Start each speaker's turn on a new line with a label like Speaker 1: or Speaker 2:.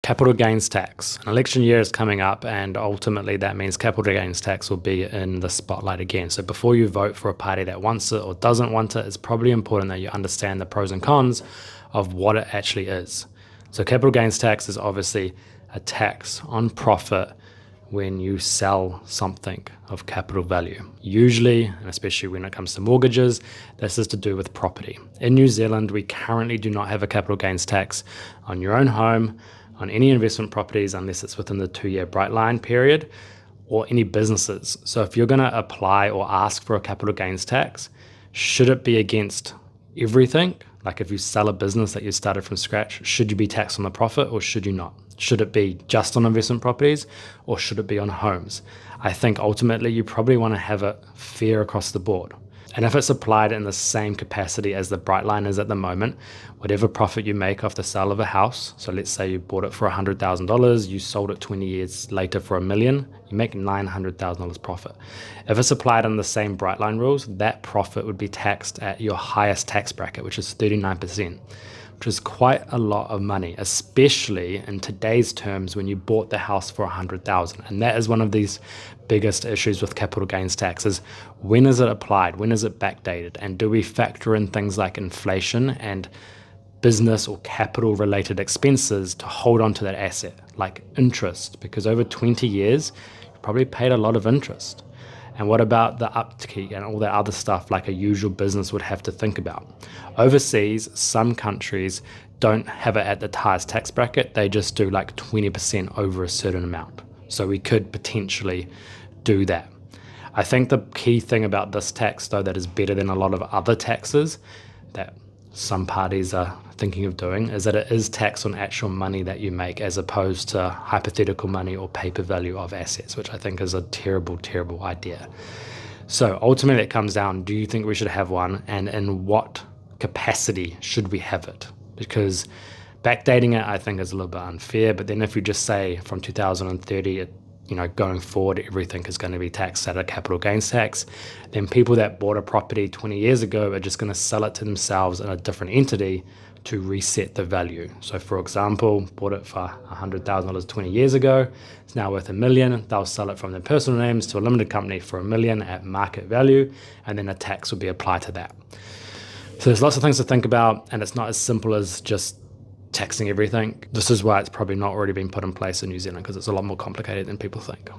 Speaker 1: Capital gains tax. An election year is coming up, and ultimately that means capital gains tax will be in the spotlight again. So before you vote for a party that wants it or doesn't want it, it's probably important that you understand the pros and cons of what it actually is. So capital gains tax is obviously a tax on profit when you sell something of capital value. Usually, and especially when it comes to mortgages, this is to do with property. In New Zealand, we currently do not have a capital gains tax on your own home, on any investment properties, unless it's within the 2-year bright line period, or any businesses. So if you're going to apply or ask for a capital gains tax, should it be against everything? Like if you sell a business that you started from scratch, should you be taxed on the profit or should you not? Should it be just on investment properties or should it be on homes? I think ultimately you probably want to have it fair across the board. And if it's applied in the same capacity as the bright line is at the moment, whatever profit you make off the sale of a house, so let's say you bought it for $100,000, you sold it 20 years later for $1 million, you make $900,000 profit. If it's applied in the same bright line rules, that profit would be taxed at your highest tax bracket, which is 39%, which is quite a lot of money, especially in today's terms when you bought the house for $100,000. And that is one of these biggest issues with capital gains taxes. When is it applied? When is it backdated? And do we factor in things like inflation and business or capital related expenses to hold on to that asset, like interest? Because over 20 years, you probably paid a lot of interest. And what about the upkeep and all that other stuff like a usual business would have to think about? Overseas, some countries don't have it at the highest tax bracket. They just do like 20% over a certain amount. So we could potentially do that. I think the key thing about this tax, though, that is better than a lot of other taxes that some parties are thinking of doing, is that it is tax on actual money that you make as opposed to hypothetical money or paper value of assets, which I think is a terrible, terrible idea. So ultimately it comes down, do you think we should have one, and in what capacity should we have it? Because backdating it, I think, is a little bit unfair, but then if you just say from 2030, going forward, everything is going to be taxed at a capital gains tax, then people that bought a property 20 years ago are just going to sell it to themselves in a different entity to reset the value. So for example, bought it for $100,000 20 years ago, it's now worth $1 million. They'll sell it from their personal names to a limited company for $1 million at market value, and then a tax will be applied to that. So there's lots of things to think about, and it's not as simple as just taxing everything. This is why it's probably not already been put in place in New Zealand, because it's a lot more complicated than people think.